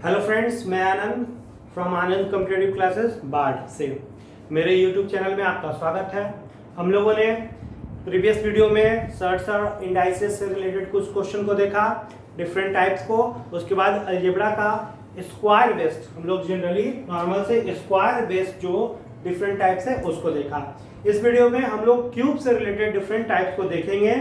Hello friends, मैं Anand from Anand competitive classes बार्ड से मेरे यूट्यूब चैनल में आपका स्वागत है। हम लोगों ने प्रीवियस वीडियो में सर्ट्स और इंडाइसेस से रिलेटेड कुछ क्वेश्चन को देखा, डिफरेंट टाइप्स को। उसके बाद अलजेब्रा का स्क्वायर बेस्ड, हम लोग जनरली नॉर्मल से स्क्वायर बेस्ड जो डिफरेंट टाइप्स है उसको देखा। इस वीडियो में हम लोग क्यूब से रिलेटेड डिफरेंट टाइप्स को देखेंगे।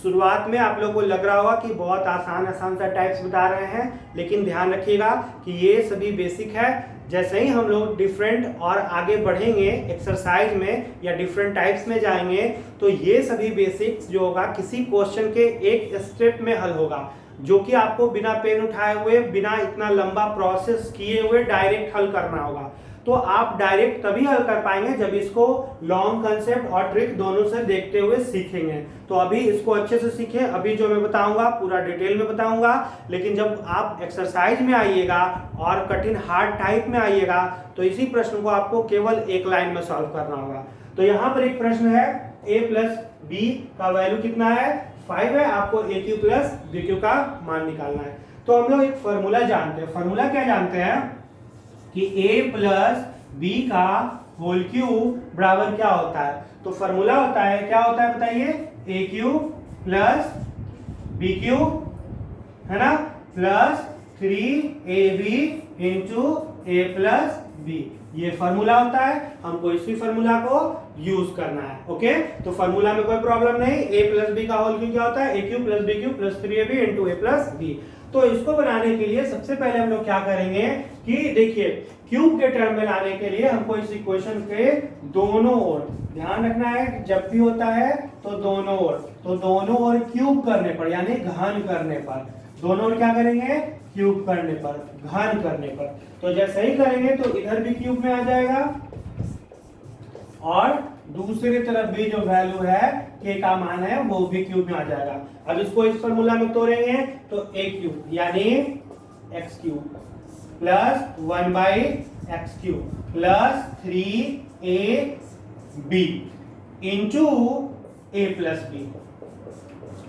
शुरुआत में आप लोगों को लग रहा होगा कि बहुत आसान सा टाइप्स बता रहे हैं, लेकिन ध्यान रखिएगा कि ये सभी बेसिक है। जैसे ही हम लोग डिफरेंट और आगे बढ़ेंगे एक्सरसाइज में या डिफरेंट टाइप्स में जाएंगे, तो ये सभी बेसिक्स जो होगा किसी क्वेश्चन के एक स्टेप में हल होगा, जो कि आपको बिना पेन उठाए हुए, बिना इतना लंबा प्रोसेस किए हुए डायरेक्ट हल करना होगा। तो आप डायरेक्ट तभी हल कर पाएंगे जब इसको लॉन्ग कंसेप्ट और ट्रिक दोनों से देखते हुए सीखेंगे। तो अभी इसको अच्छे से सीखें। अभी जो मैं बताऊंगा पूरा डिटेल में बताऊंगा, लेकिन जब आप एक्सरसाइज में आइएगा और कठिन हार्ड टाइप में आइएगा तो इसी प्रश्न को आपको केवल एक लाइन में सॉल्व करना होगा। तो यहाँ पर एक प्रश्न है, a प्लस बी का वैल्यू कितना है? 5 है। आपको ए क्यू प्लस बी क्यू का मान निकालना है। तो हम लोग एक फॉर्मूला जानते हैं। फॉर्मूला क्या जानते हैं कि a प्लस बी का होल क्यूब बराबर क्या होता है? तो फॉर्मूला होता है, क्या होता है बताइए? ए क्यूब प्लस बी क्यूब, है ना, plus 3ab into a plus B. ये फॉर्मूला होता है। हमको इसी फॉर्मूला को यूज करना है। ओके, तो फॉर्मूला में कोई प्रॉब्लम नहीं। a प्लस बी का होल क्यूब क्या होता है? A cube plus b cube plus 3ab into a plus b. तो इसको बनाने के लिए सबसे पहले हम लोग क्या करेंगे कि देखिए, क्यूब के टर्म में लाने के लिए हमको इस इक्वेशन के दोनों ओर ध्यान रखना है कि जब भी होता है तो दोनों ओर क्यूब करने पर, यानी घन करने पर, दोनों ओर क्या करेंगे? क्यूब करने पर, घन करने पर। तो जैसे ही करेंगे तो इधर भी क्यूब में आ जाएगा और दूसरी तरफ भी जो वैल्यू है k का मान है वो भी क्यूब में आ जाएगा। अब इसको इस फॉर्मूला में तोड़ेंगे तो a क्यूब यानी x cube plus 1/x cube plus 3ab into a plus b,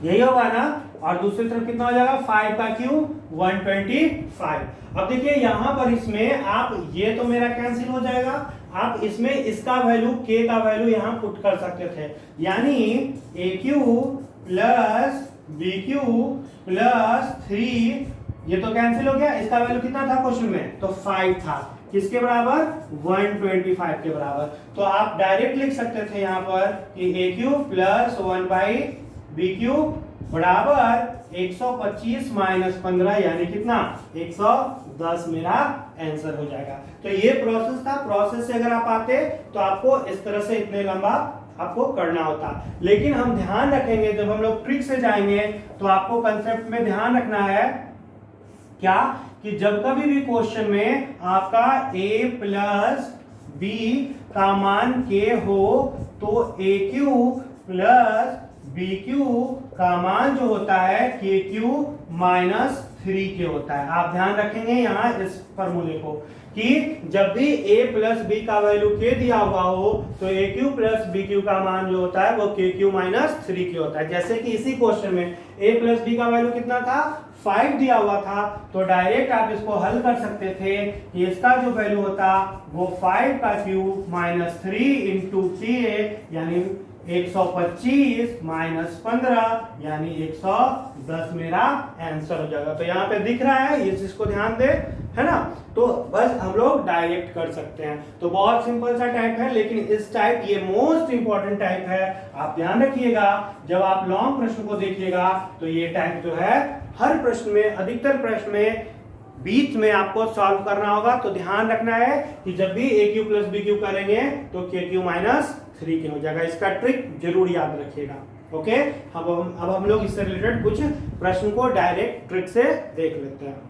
यही होगा ना। और दूसरी तरफ कितना हो जाएगा? 5 का क्यूब 125। अब देखिए यहाँ पर इसमें आप ये तो मेरा कैंसिल हो जाएगा, आप इसमें इसका वैल्यू k का वैल्यू यहाँ पुट कर सकते थे, यानी a cube plus b cube plus 3, ये तो कैंसिल हो गया। इसका वैल्यू कितना था क्वेश्चन में? तो 5 था। किसके बराबर? 125 के बराबर। तो आप डायरेक्ट लिख सकते थे यहाँ पर कि a cube plus 1/b cube बराबर 125 माइनस 15, यानी कितना? 110 मेरा आंसर हो जाएगा। तो ये प्रोसेस था। प्रोसेस से अगर आप आते तो आपको इस तरह से इतने लंबा आपको करना होता, लेकिन हम ध्यान रखेंगे जब हम लोग ट्रिक से जाएंगे तो आपको कंसेप्ट में ध्यान रखना है क्या कि जब कभी भी क्वेश्चन में आपका a प्लस b का मान k हो तो a cube plus b cube का मान जो होता है k क्यूब माइनस 3k होता है। आप ध्यान रखेंगे यहाँ इस फॉर्मूले को कि जब भी a प्लस b का वैल्यू k दिया हुआ हो तो a cube plus b cube का मान जो होता है वो k क्यूब माइनस 3k होता है। जैसे कि इसी क्वेश्चन में a प्लस b का वैल्यू कितना था? 5 दिया हुआ था, तो डायरेक्ट आप इसको हल कर सकते थे कि इसका जो वैल्यू होता वो 5 का क्यूब माइनस 3 इंटू k, यानी 125 माइनस 15 यानी 110 मेरा आंसर हो जाएगा। तो यहाँ पे दिख रहा है, ये चीज को ध्यान दे, है ना। तो बस हम लोग डायरेक्ट कर सकते हैं। तो बहुत सिंपल सा टाइप है, लेकिन इस टाइप ये मोस्ट इंपॉर्टेंट टाइप है। आप ध्यान रखिएगा जब आप लॉन्ग प्रश्न को देखिएगा तो ये टाइप जो है हर प्रश्न में, अधिकतर प्रश्न में बीच में आपको सॉल्व करना होगा। तो ध्यान रखना है कि जब भी a Q plus b Q करेंगे तो k क्यू माइनस 3k हो जाएगा। इसका ट्रिक जरूर याद रखिएगा। ओके, अब हम लोग इससे रिलेटेड कुछ प्रश्न को डायरेक्ट ट्रिक से देख लेते हैं।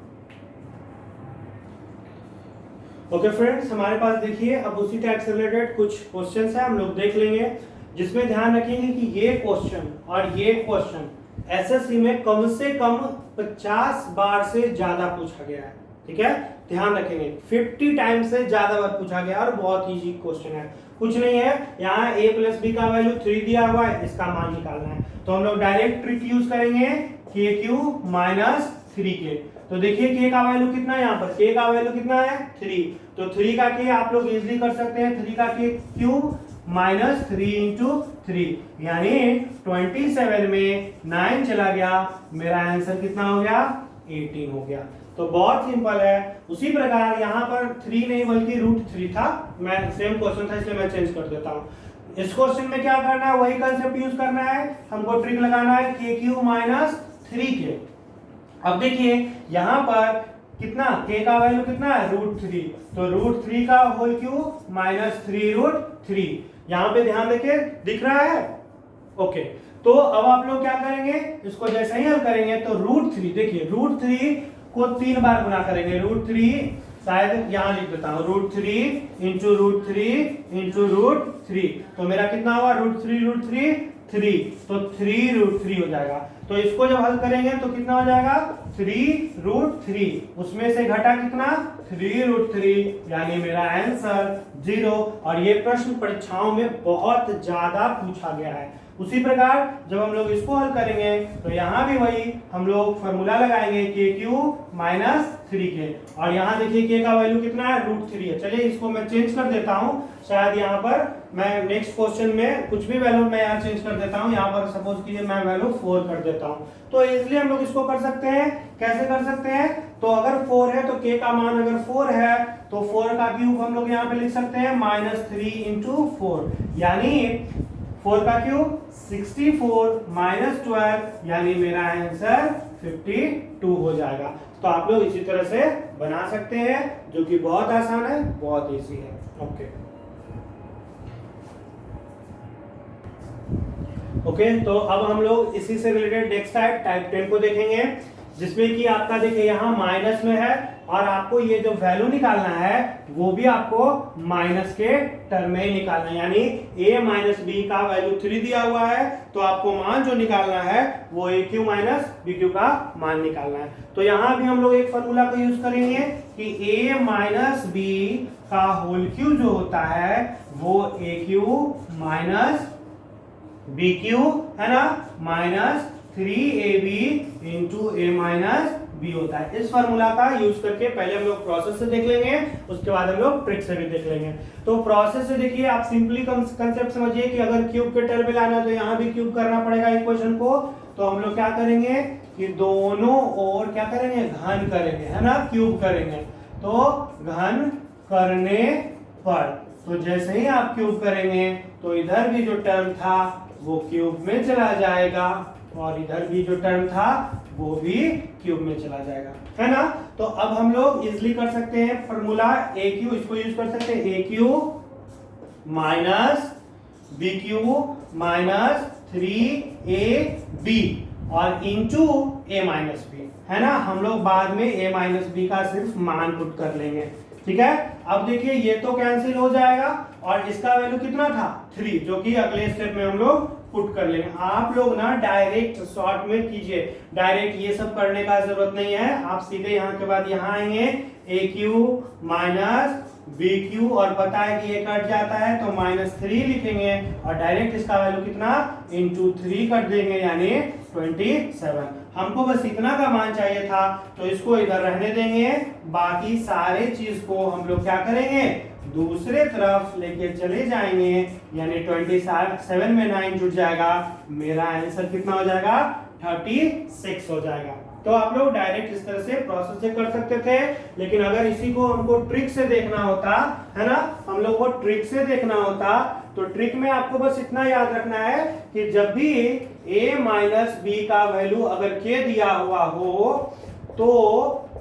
ओके फ्रेंड्स, हमारे पास देखिए अब उसी टाइप से रिलेटेड कुछ क्वेश्चंस है, हम लोग देख लेंगे, जिसमें ध्यान रखेंगे कि ये क्वेश्चन और ये क्वेश्चन एसएससी में कम से कम 50 बार से ज्यादा पूछा गया है। ठीक है, ध्यान रखेंगे 50 टाइम से ज्यादा बार पूछा गया और बहुत इजी क्वेश्चन है। कुछ नहीं है, यहाँ a प्लस बी का वैल्यू 3 दिया हुआ है, इसका मान निकालना है। तो हम लोग डायरेक्ट ट्रिक यूज करेंगे k क्यूब माइनस 3k। तो देखिए के का वैल्यू कितना है, यहाँ पर के का वैल्यू कितना है 3, तो 3 का के आप लोग इजीली कर सकते हैं, 3 का के क्यूब माइनस 3 इंटू 3, यानी 27 में 9 चला गया, मेरा आंसर कितना हो गया 18 हो गया। तो बहुत सिंपल है। उसी प्रकार यहाँ पर 3 नहीं बल्कि √3 था, मैं सेम क्वेश्चन था इसलिए मैं चेंज कर देता हूँ। इस क्वेश्चन में क्या करना है, वही कंसेप्ट यूज करना है, हमको ट्रिक लगाना है के क्यू माइनस 3k। अब देखिए यहाँ पर कितना के का वैल्यू कितना है √3, तो √3 का होल क्यूब माइनस 3√3, यहाँ पे ध्यान देखिए दिख रहा है। ओके, तो अब आप लोग क्या करेंगे, इसको जैसे ही हल करेंगे तो √3, देखिए √3 को 3 बार गुना करेंगे, √3 शायद यहाँ लिख देता हूँ, √3 इंटू √3 इंटू √3, तो मेरा कितना हुआ √3 3, तो 3√3 हो जाएगा। तो इसको जब हल करेंगे तो कितना हो जाएगा 3√3, उसमें से घटा कितना 3√3, यानी मेरा आंसर 0। और ये प्रश्न परीक्षाओं में बहुत ज्यादा पूछा गया है। उसी प्रकार जब हम लोग इसको हल करेंगे तो यहाँ भी वही हम लोग फॉर्मूला लगाएंगे के क्यू माइनस 3k, और यहाँ देखिए के का वैल्यू कितना है √3 है। चलिए इसको मैं चेंज कर देता हूँ, शायद यहाँ पर मैं नेक्स्ट क्वेश्चन में कुछ भी वैल्यू मैं यहाँ चेंज कर देता हूँ, यहाँ पर सपोज कीजिए मैं वैल्यू 4 कर देता हूँ, तो इसलिए हम लोग इसको कर सकते हैं। कैसे कर सकते हैं, तो अगर 4 है तो के का मान अगर 4 है तो 4 का क्यूब हम लोग यहाँ पे लिख सकते हैं -3 इंटू 4, यानी 4 का क्यूब 64 माइनस 12, यानी मेरा आंसर 52 हो जाएगा। तो आप लोग इसी तरह से बना सकते हैं, जो कि बहुत आसान है, बहुत इजी है। ओके, तो अब हम लोग इसी से रिलेटेड नेक्स्ट टाइप 10 को देखेंगे, जिसमें कि आपका देखिए यहाँ माइनस में है और आपको ये जो वैल्यू निकालना है वो भी आपको माइनस के टर्म में ही निकालना है, यानी a माइनस बी का वैल्यू 3 दिया हुआ है, तो आपको मान जो निकालना है वो ए क्यू माइनस बी क्यू का मान निकालना है। तो यहाँ भी हम लोग एक फॉर्मूला को यूज करेंगे कि a माइनस बी का होल क्यू जो होता है वो ए क्यू माइनस बी क्यू है ना, माइनस 3ab इंटू ए माइनस बी होता है। इस फॉर्मूला का यूज करके पहले हम लोग प्रोसेस से देख लेंगे, उसके बाद हम लोग ट्रिक से भी देख लेंगे। तो प्रोसेस से देखिए, आप सिंपली कंसेप्ट समझिए कि अगर क्यूब के टर्म में लाना है तो यहाँ भी क्यूब करना पड़ेगा इक्वेशन को। तो हम लोग क्या करेंगे कि दोनों ओर क्या करेंगे, घन करेंगे, है ना, क्यूब करेंगे। तो घन करने पर तो जैसे ही आप क्यूब करेंगे तो इधर भी जो टर्म था वो क्यूब में चला जाएगा और इधर भी जो टर्म था वो भी क्यूब में चला जाएगा, है ना। तो अब हम लोग इजिली कर सकते हैं फॉर्मूला ए क्यू, इसको यूज कर सकते हैं, a cube minus b cube minus 3ab और इंटू ए माइनस बी, है ना। हम लोग बाद में ए माइनस बी का सिर्फ मान पुट कर लेंगे, ठीक है। अब देखिए ये तो कैंसिल हो जाएगा और इसका वैल्यू कितना था 3, जो कि अगले स्टेप में हम लोग पुट कर लेंगे। आप लोग ना डायरेक्ट शॉर्ट में कीजिए, डायरेक्ट ये सब करने का जरूरत नहीं है। आप सीधे यहाँ के बाद यहाँ आएंगे ए क्यू माइनस बी क्यू और पता है कि ये कट जाता है तो -3 लिखेंगे और डायरेक्ट इसका वैल्यू कितना इंटू 3 कर देंगे, यानी 27। हमको बस इतना का मान चाहिए था तो इसको इधर रहने देंगे, बाकी सारे चीज को हम लोग क्या करेंगे दूसरे तरफ लेके चले जाएंगे, यानी 27 में 9 जुड़ जाएगा, मेरा आंसर कितना हो जाएगा 36 हो जाएगा। तो आप लोग डायरेक्ट इस तरह से प्रोसेस से कर सकते थे, लेकिन अगर इसी को हमको ट्रिक से देखना होता है ना, हम लोग को ट्रिक से देखना होता तो ट्रिक में आपको बस इतना याद रखना है कि जब भी a माइनस बी का वैल्यू अगर k दिया हुआ हो तो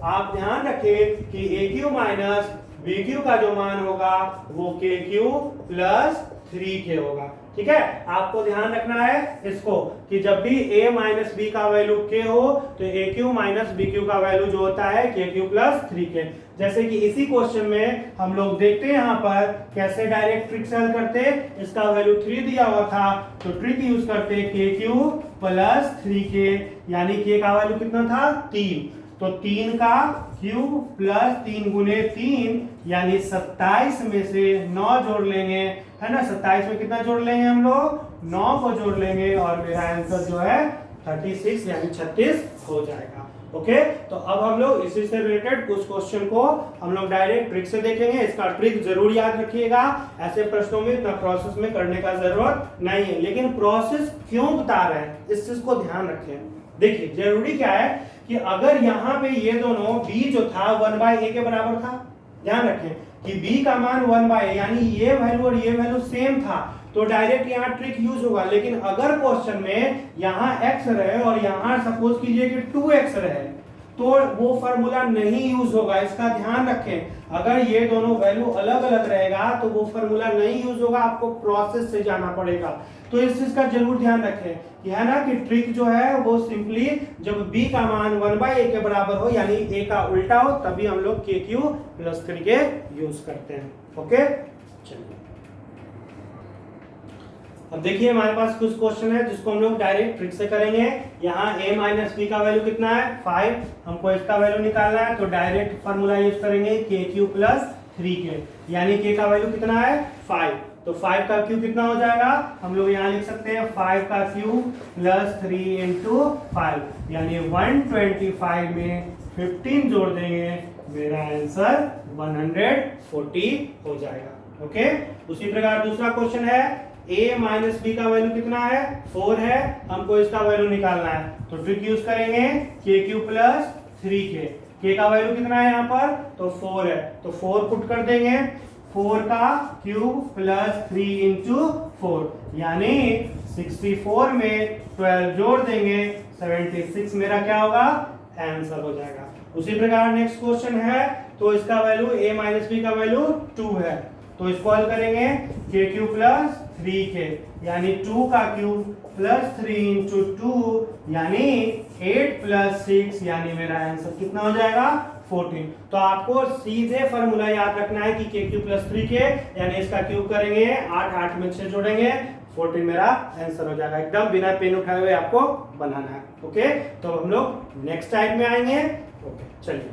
आप ध्यान रखें कि ए क्यू माइनस बी क्यू का जो मान होगा वो के क्यू प्लस 3k होगा, ठीक है। आपको ध्यान रखना है इसको कि जब भी a माइनस बी का वैल्यू k हो तो ए क्यू माइनस बी क्यू का वैल्यू जो होता है के क्यू प्लस 3k। जैसे कि इसी क्वेश्चन में हम लोग देखते हैं यहाँ पर कैसे डायरेक्ट ट्रिक से हल करते, इसका वैल्यू 3 दिया हुआ था तो ट्रिक यूज करते के क्यू प्लस 3k, यानी k का वैल्यू कितना था 3, तो 3 का क्यूब प्लस 3 गुने 3 यानी 27 में से 9 जोड़ लेंगे, है ना। 27 में कितना जोड़ लेंगे हम लोग 9 को जोड़ लेंगे और मेरा आंसर जो है 36 यानी 36 हो जाएगा। ओके, तो अब हम लोग इसी से रिलेटेड कुछ क्वेश्चन को हम लोग डायरेक्ट ट्रिक से देखेंगे। इसका ट्रिक जरूर याद रखिएगा, ऐसे प्रश्नों में इतना प्रोसेस में करने का जरूरत नहीं है, लेकिन प्रोसेस क्यों बता रहे हैं इस चीज को ध्यान रखें। देखिए जरूरी क्या है कि अगर यहाँ पे ये दोनों b जो था 1/a के बराबर था, ध्यान रखें कि b का मान 1/a यानी ये वैल्यू और ये वैल्यू सेम था, तो डायरेक्ट यहाँ ट्रिक यूज होगा। लेकिन अगर क्वेश्चन में यहाँ x रहे और यहाँ सपोज कीजिए कि 2x रहे, तो वो फार्मूला नहीं यूज होगा, इसका ध्यान रखें। अगर ये दोनों वैल्यू अलग अलग रहेगा तो वो फार्मूला नहीं यूज होगा, आपको प्रोसेस से जाना पड़ेगा। तो इस चीज का जरूर ध्यान रखें कि है ना कि ट्रिक जो है वो सिंपली जब b का मान 1/a के बराबर हो यानी a का उल्टा हो तभी हम लोग KQ+3 के यूज करते हैं। ओके, चलिए अब देखिए हमारे पास कुछ क्वेश्चन है जिसको हम लोग डायरेक्ट ट्रिक से करेंगे। यहाँ a माइनस b का वैल्यू कितना है 5, हमको इसका वैल्यू निकालना है, तो डायरेक्ट फार्मूला यूज करेंगे KQ+3 के, यानी k का वैल्यू कितना है 5, तो 5 का q कितना हो जाएगा, हम लोग यहाँ लिख सकते हैं 5 का q प्लस 3 इंटू 5 यानी 125 में 15 जोड़ देंगे, मेरा आंसर 140 हो जाएगा। ओके, उसी प्रकार दूसरा क्वेश्चन है a माइनस b का वैल्यू कितना है 4 है, हमको इसका वैल्यू निकालना है, तो ट्रिक यूज करेंगे KQ+3 के। k का वैल्यू कितना है यहाँ पर, तो 4 है, तो 4 पुट कर देंगे, 4 का क्यूब प्लस 3 इंटू 4 यानी 64 में 12 जोड़ देंगे 76, मेरा क्या होगा आंसर हो जाएगा। उसी प्रकार नेक्स्ट क्वेश्चन है, तो इसका वैल्यू a माइनस b का वैल्यू 2 है, तो इसको हल करेंगे KQ+3 के, यानी 2 का क्यूब प्लस 3 इंटू 2 यानी 8 प्लस 6 यानी मेरा आंसर कितना हो जाएगा 14। तो आपको सीधे फॉर्मूला याद रखना है कि KQ+3 के यानी इसका क्यूब करेंगे 8 8 में 6 जोड़ेंगे 14 मेरा आंसर हो जाएगा, एकदम बिना पेन उठाए हुए आपको बनाना है। ओके, तो हम लोग नेक्स्ट टाइप में आएंगे। ओके, चलिए